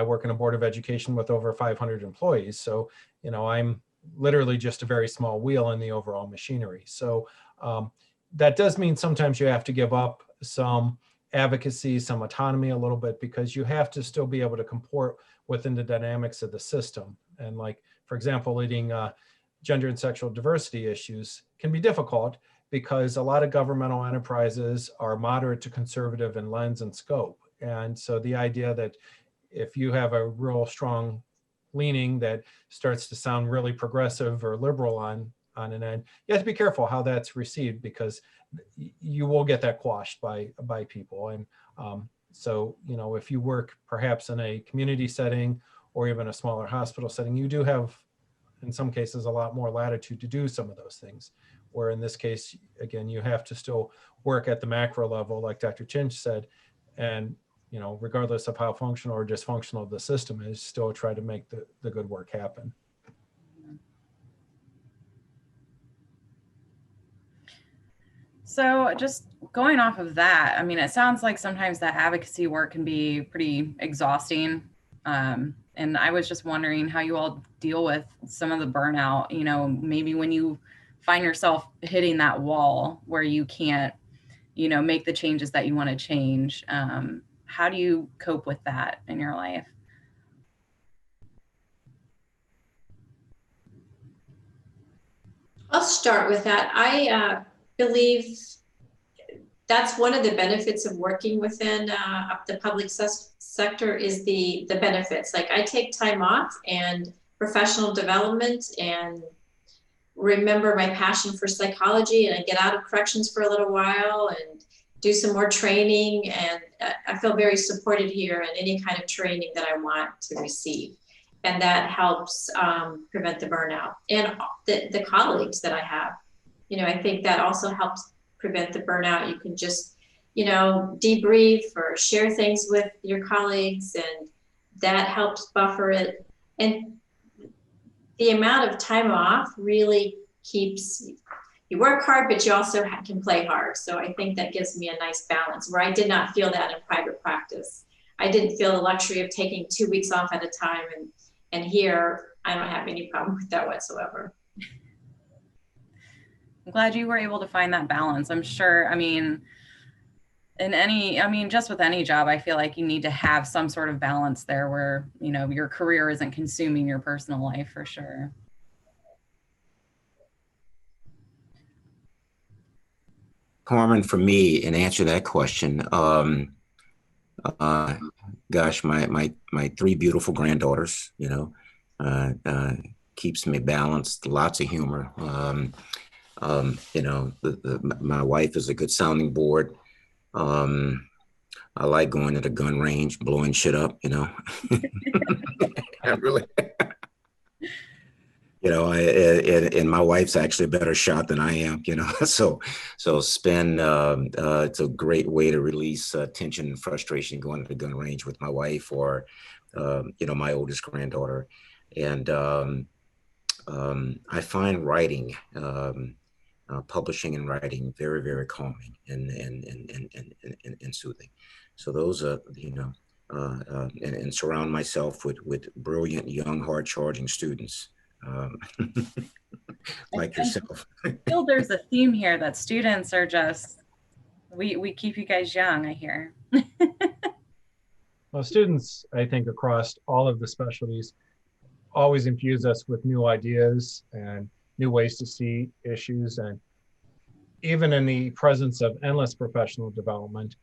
work in a board of education with over 500 employees. So, you know, I'm literally just a very small wheel in the overall machinery. So that does mean sometimes you have to give up some advocacy, some autonomy a little bit, because you have to still be able to comport within the dynamics of the system. And like, for example, leading gender and sexual diversity issues can be difficult because a lot of governmental enterprises are moderate to conservative in lens and scope. And so the idea that if you have a real strong leaning that starts to sound really progressive or liberal on an end, you have to be careful how that's received, because you will get that quashed by people. And so, you know, if you work perhaps in a community setting or even a smaller hospital setting, you do have, in some cases, a lot more latitude to do some of those things. Where in this case, again, you have to still work at the macro level, like Dr. Chinch said, and, you know, regardless of how functional or dysfunctional the system is, still try to make the good work happen.
So just going off of that, I mean, it sounds like sometimes that advocacy work can be pretty exhausting. And I was just wondering how you all deal with some of the burnout, you know, maybe when you find yourself hitting that wall where you can't, you know, make the changes that you want to change. How do you cope with that in your life?
I'll start with that. believe that's one of the benefits of working within the public sector is the benefits. Like I take time off and professional development and remember my passion for psychology, and I get out of corrections for a little while and do some more training. And I feel very supported here in any kind of training that I want to receive. And that helps prevent the burnout and the colleagues that I have. You know, I think that also helps prevent the burnout. You can just, you know, debrief or share things with your colleagues, and that helps buffer it. And the amount of time off really keeps you work hard, but you also can play hard. So I think that gives me a nice balance where I did not feel that in private practice. I didn't feel the luxury of taking 2 weeks off at a time. And here I don't have any problem with that whatsoever.
I'm glad you were able to find that balance. I'm sure, I mean, just with any job, I feel like you need to have some sort of balance there where, you know, your career isn't consuming your personal life for sure.
Carmen, for me, in answer to that question, gosh, my three beautiful granddaughters, you know, keeps me balanced. Lots of humor. You know, my wife is a good sounding board. I like going to the gun range, blowing shit up, you know. I really, you know, and my wife's actually a better shot than I am, you know. So it's a great way to release tension and frustration going to the gun range with my wife or, you know, my oldest granddaughter. And I find writing, publishing and writing very, very calming and soothing. So those are, you know, and surround myself with brilliant, young, hard charging students. Like yourself.
I feel there's a theme here that students are just, we keep you guys young, I hear.
Well, students, I think, across all of the specialties always infuse us with new ideas and new ways to see issues. And even in the presence of endless professional development,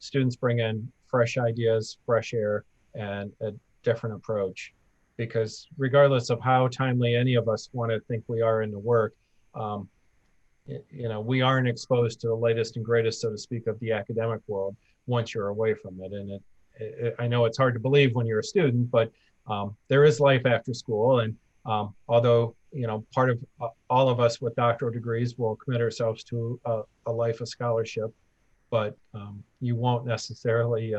students bring in fresh ideas, fresh air, and a different approach. Because regardless of how timely any of us want to think we are in the work, you know, we aren't exposed to the latest and greatest, so to speak, of the academic world once you're away from it. And I know it's hard to believe when you're a student, but there is life after school. And although, you know, part of all of us with doctoral degrees will commit ourselves to a life of scholarship, but you won't necessarily,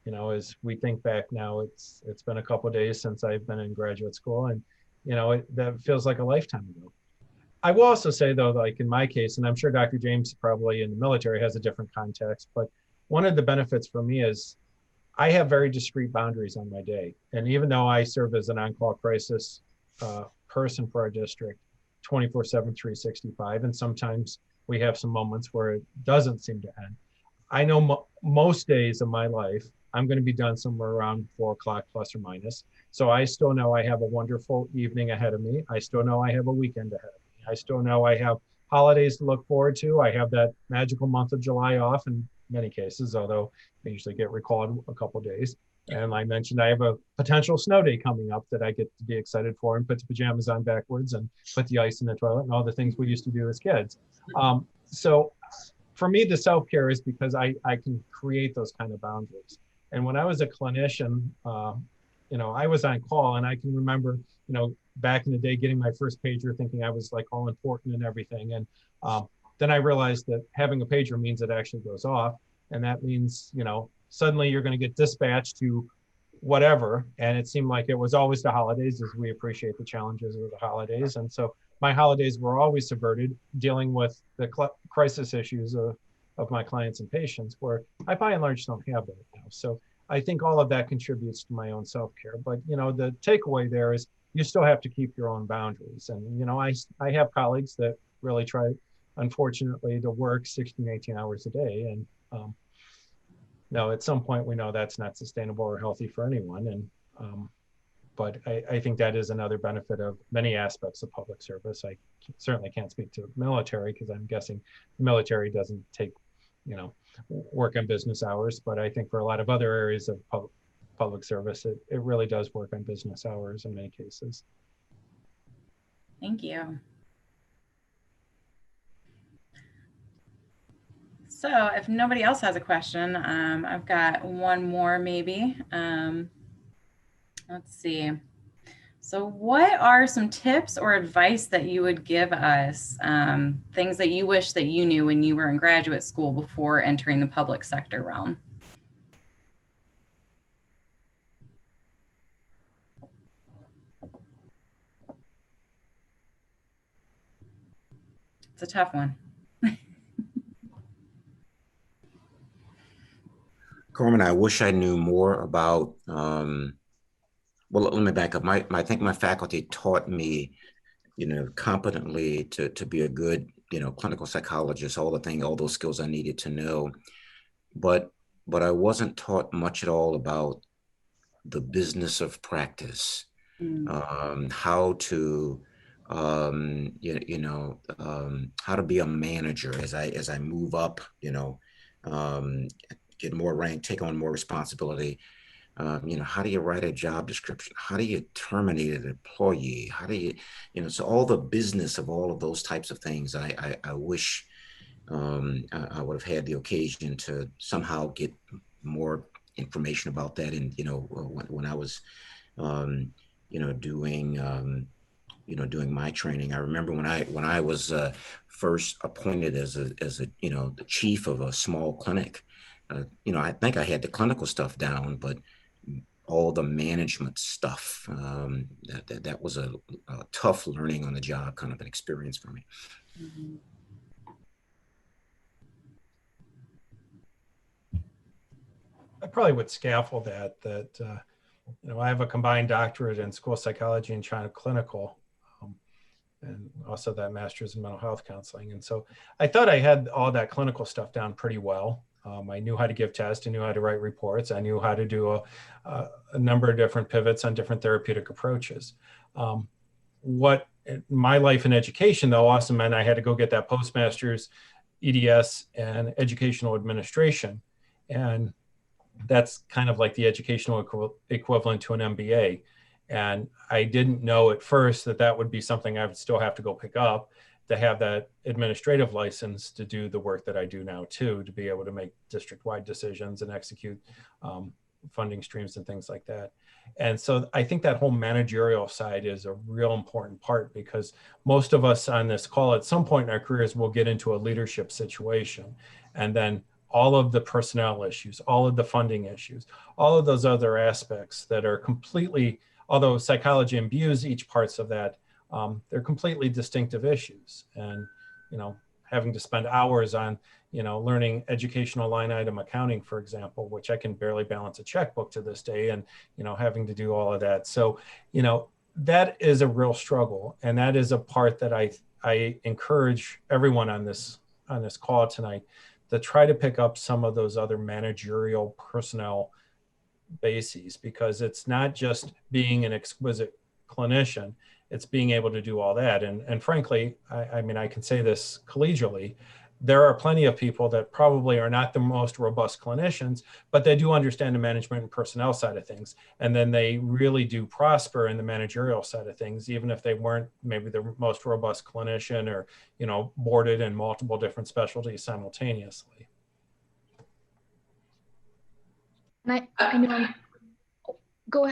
you know, as we think back now, it's been a couple of days since I've been in graduate school, and, you know, that feels like a lifetime ago. I will also say, though, like in my case, and I'm sure Dr. James probably in the military has a different context, but one of the benefits for me is I have very discrete boundaries on my day. And even though I serve as an on-call crisis person for our district 24/7, 365, and sometimes we have some moments where it doesn't seem to end, I know most days of my life, I'm going to be done somewhere around 4 o'clock plus or minus. So I still know I have a wonderful evening ahead of me. I still know I have a weekend ahead of me. I still know I have holidays to look forward to. I have that magical month of July off in many cases, although I usually get recalled a couple of days. And I mentioned I have a potential snow day coming up that I get to be excited for, and put the pajamas on backwards and put the ice in the toilet and all the things we used to do as kids. So for me, the self-care is because I can create those kind of boundaries. And when I was a clinician, you know, I was on call, and I can remember, you know, back in the day getting my first pager thinking I was like all important and everything. And then I realized that having a pager means it actually goes off. And that means, you know, suddenly you're going to get dispatched to whatever. And it seemed like it was always the holidays, as we appreciate the challenges of the holidays. And so my holidays were always subverted, dealing with the crisis issues of my clients and patients, where I by and large don't have that now. So I think all of that contributes to my own self-care. But, you know, the takeaway there is you still have to keep your own boundaries. And, you know, I have colleagues that really try, unfortunately, to work 16, 18 hours a day. And no, at some point we know that's not sustainable or healthy for anyone. And But I think that is another benefit of many aspects of public service. I certainly can't speak to military because I'm guessing the military doesn't take, work on business hours. But I think for a lot of other areas of public service, it really does work on business hours in many cases.
Thank you. So if nobody else has a question, I've got one more maybe. Let's see. So what are some tips or advice that you would give us, things that you wish that you knew when you were in graduate school before entering the public sector realm? It's a tough one.
Carmen, I wish I knew more about, well, let me back up. I think my faculty taught me, competently to be a good, clinical psychologist, all those skills I needed to know. But I wasn't taught much at all about the business of practice, how to, how to be a manager as I move up, get more rank, take on more responsibility. How do you write a job description? How do you terminate an employee? How do you, so all the business of all of those types of things, I wish I would have had the occasion to somehow get more information about that. And, when I was, doing my training, I remember when I was first appointed as the chief of a small clinic, I think I had the clinical stuff down, but all the management stuff, that was a tough learning on the job kind of an experience for me.
Mm-hmm.
I probably would scaffold that I have a combined doctorate in school psychology and China clinical, and also that master's in mental health counseling. And so I thought I had all that clinical stuff down pretty well. I knew how to give tests, I knew how to write reports, I knew how to do a number of different pivots on different therapeutic approaches. What my life in education, though, also meant I had to go get that postmaster's, EDS, and educational administration. And that's kind of like the educational equivalent to an MBA. And I didn't know at first that would be something I would still have to go pick up to have that administrative license to do the work that I do now too, to be able to make district-wide decisions and execute funding streams and things like that. And so I think that whole managerial side is a real important part, because most of us on this call at some point in our careers will get into a leadership situation, and then all of the personnel issues, all of the funding issues, all of those other aspects that are completely, although psychology imbues each parts of that, they're completely distinctive issues. And, having to spend hours on, learning educational line item accounting, for example, which I can barely balance a checkbook to this day, and, having to do all of that. So, that is a real struggle. And that is a part that I encourage everyone on this call tonight to try to pick up some of those other managerial personnel bases, because it's not just being an exquisite clinician, it's being able to do all that. And frankly, I mean, I can say this collegially, there are plenty of people that probably are not the most robust clinicians, but they do understand the management and personnel side of things. And then they really do prosper in the managerial side of things, even if they weren't maybe the most robust clinician or, boarded in multiple different specialties simultaneously.
And I know, go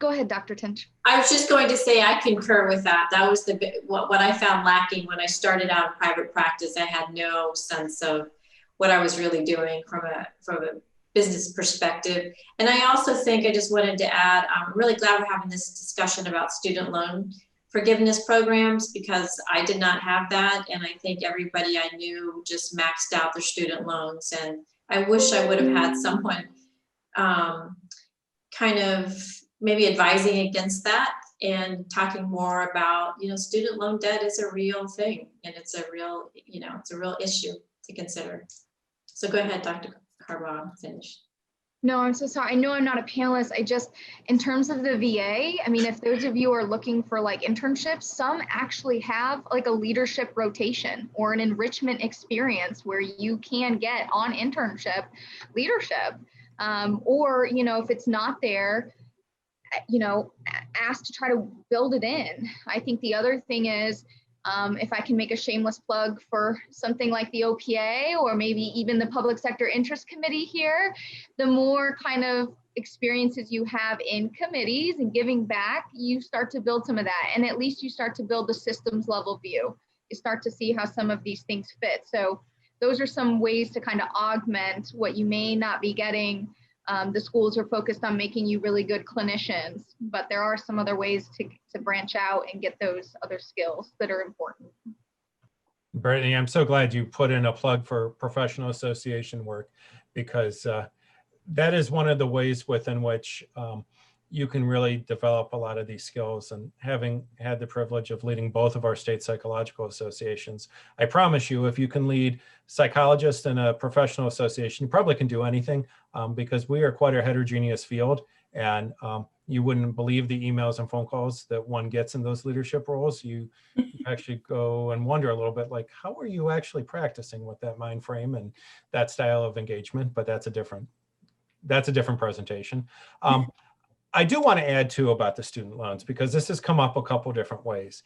ahead, Dr. Tinch.
I was just going to say I concur with that. That was what I found lacking when I started out in private practice. I had no sense of what I was really doing from a business perspective. And I also think I just wanted to add, I'm really glad we're having this discussion about student loan forgiveness programs, because I did not have that. And I think everybody I knew just maxed out their student loans. And I wish I would have had someone kind of maybe advising against that and talking more about, student loan debt is a real thing, and it's a real, it's a real issue to consider. So go ahead, Dr. Carbon, finish.
No, I'm so sorry. I know I'm not a panelist. In terms of the VA, I mean, if those of you are looking for like internships, some actually have like a leadership rotation or an enrichment experience where you can get on internship leadership. Or, if it's not there, ask to try to build it in. I think the other thing is, if I can make a shameless plug for something like the OPA or maybe even the Public Sector Interest Committee here, the more kind of experiences you have in committees and giving back, you start to build some of that. And at least you start to build the systems level view. You start to see how some of these things fit. So those are some ways to kind of augment what you may not be getting. The schools are focused on making you really good clinicians, but there are some other ways to branch out and get those other skills that are important.
Brittany, I'm so glad you put in a plug for professional association work, because that is one of the ways within which you can really develop a lot of these skills. And having had the privilege of leading both of our state psychological associations, I promise you, if you can lead psychologists in a professional association, you probably can do anything, because we are quite a heterogeneous field. And you wouldn't believe the emails and phone calls that one gets in those leadership roles. You actually go and wonder a little bit, like, how are you actually practicing with that mind frame and that style of engagement? But that's a different presentation. I do want to add too about the student loans, because this has come up a couple different ways.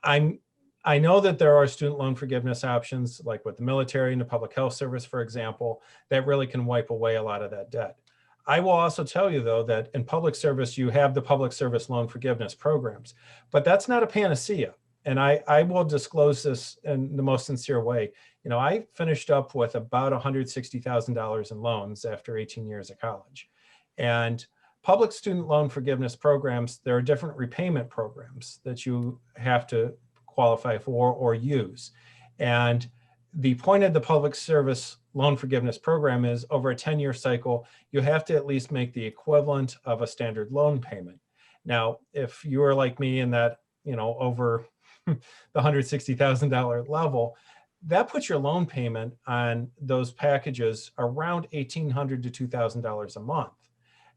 I know that there are student loan forgiveness options, like with the military and the public health service, for example, that really can wipe away a lot of that debt. I will also tell you, though, that in public service, you have the public service loan forgiveness programs, but that's not a panacea. And I will disclose this in the most sincere way. I finished up with about $160,000 in loans after 18 years of college. And public student loan forgiveness programs, there are different repayment programs that you have to qualify for or use. And the point of the public service loan forgiveness program is, over a 10-year cycle, you have to at least make the equivalent of a standard loan payment. Now, if you are like me in that, over the $160,000 level, that puts your loan payment on those packages around $1,800 to $2,000 a month.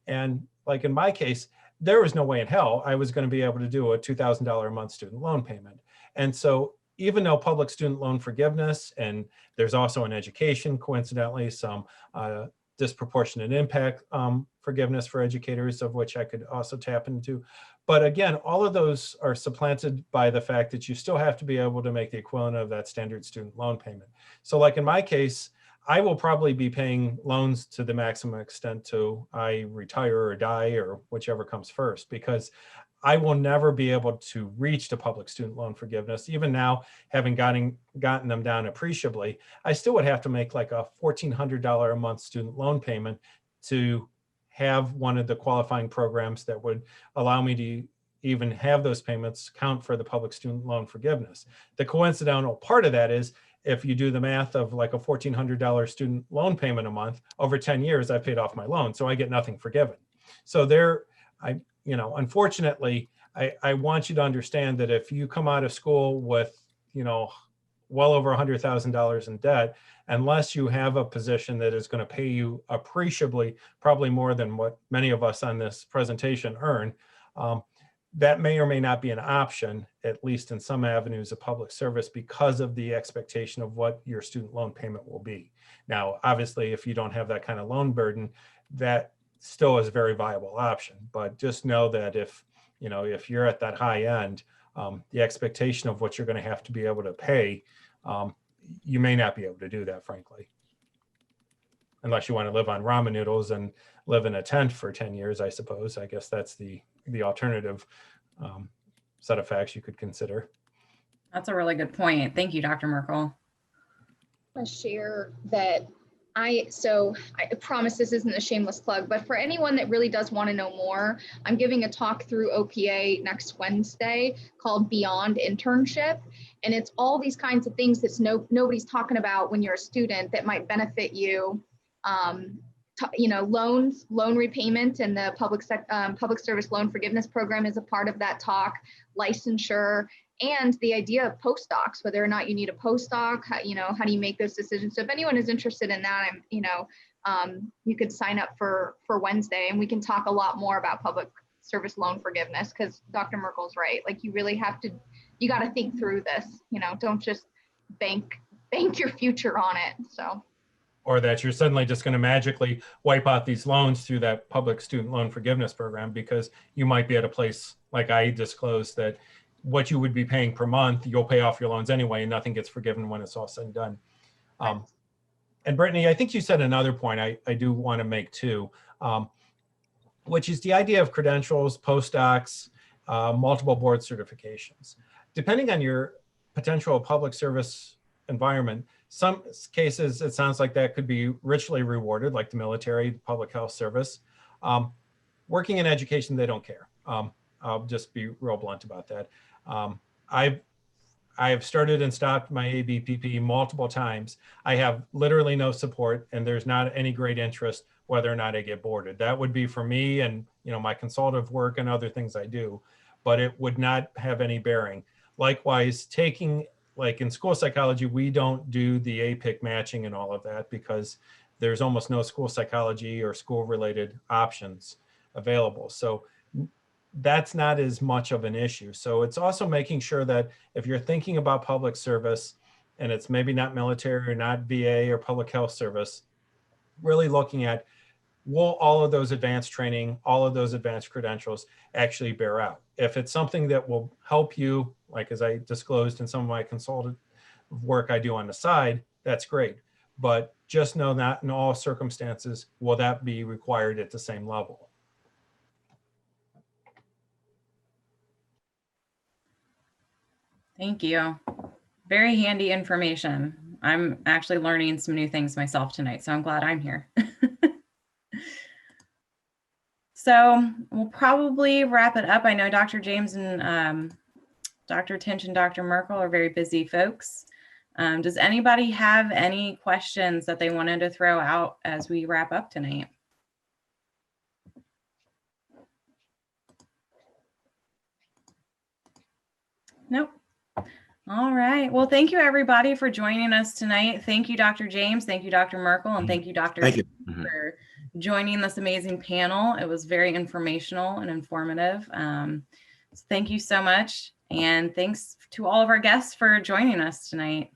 And like in my case, there was no way in hell I was going to be able to do a $2,000 a month student loan payment. And so even though public student loan forgiveness, and there's also in education, coincidentally, some disproportionate impact forgiveness for educators, of which I could also tap into. But again, all of those are supplanted by the fact that you still have to be able to make the equivalent of that standard student loan payment. So like in my case, I will probably be paying loans to the maximum extent till I retire or die, or whichever comes first, because I will never be able to reach the public student loan forgiveness. Even now, having gotten them down appreciably, I still would have to make like a $1,400 a month student loan payment to have one of the qualifying programs that would allow me to even have those payments count for the public student loan forgiveness. The coincidental part of that is, if you do the math of like a $1,400 student loan payment a month, over 10 years, I've paid off my loan, so I get nothing forgiven. So unfortunately, I want you to understand that if you come out of school with, well over $100,000 in debt, unless you have a position that is going to pay you appreciably, probably more than what many of us on this presentation earn, that may or may not be an option, at least in some avenues of public service, because of the expectation of what your student loan payment will be. Now, obviously, if you don't have that kind of loan burden, that still is a very viable option. But just know that if you're at that high end, the expectation of what you're going to have to be able to pay, you may not be able to do that, frankly. Unless you want to live on ramen noodles and live in a tent for 10 years, I suppose. I guess that's the alternative set of facts you could consider.
That's a really good point. Thank you, Dr. Merkel.
I share that I promise this isn't a shameless plug, but for anyone that really does want to know more, I'm giving a talk through OPA next Wednesday called Beyond Internship. And it's all these kinds of things that nobody's talking about when you're a student that might benefit you. Loan repayment, and the public service loan forgiveness program is a part of that talk, licensure, and the idea of postdocs, whether or not you need a postdoc, how do you make those decisions? So if anyone is interested in that, I'm, you could sign up for Wednesday, and we can talk a lot more about public service loan forgiveness, because Dr. Merkel's right. Like, you really have to, you got to think through this, don't just bank your future on it. So.
Or that you're suddenly just going to magically wipe out these loans through that public student loan forgiveness program, because you might be at a place like I disclosed that what you would be paying per month, you'll pay off your loans anyway, and nothing gets forgiven when it's all said and done. And Brittany, I think you said another point I do want to make too, which is the idea of credentials, postdocs, multiple board certifications. Depending on your potential public service environment, some cases it sounds like that could be richly rewarded, like the military, the public health service. Working in education, they don't care. I'll just be real blunt about that. I've started and stopped my ABPP multiple times. I have literally no support, and there's not any great interest whether or not I get boarded. That would be for me and my consultative work and other things I do, but it would not have any bearing. Likewise, taking, like in school psychology, we don't do the APIC matching and all of that because there's almost no school psychology or school related options available. So that's not as much of an issue. So it's also making sure that if you're thinking about public service and it's maybe not military or not VA or public health service, really looking at, will all of those advanced training, all of those advanced credentials actually bear out? If it's something that will help you, like as I disclosed in some of my consultant work I do on the side, that's great. But just know that in all circumstances, will that be required at the same level?
Thank you. Very handy information. I'm actually learning some new things myself tonight, so I'm glad I'm here. So we'll probably wrap it up. I know Dr. James and Dr. Tinch and Dr. Merkel are very busy folks. Does anybody have any questions that they wanted to throw out as we wrap up tonight? Nope. All right. Well, thank you everybody for joining us tonight. Thank you, Dr. James. Thank you, Dr. Merkel. And thank you, Dr.
Thank you.
for joining this amazing panel. It was very informational and informative. So thank you so much. And thanks to all of our guests for joining us tonight.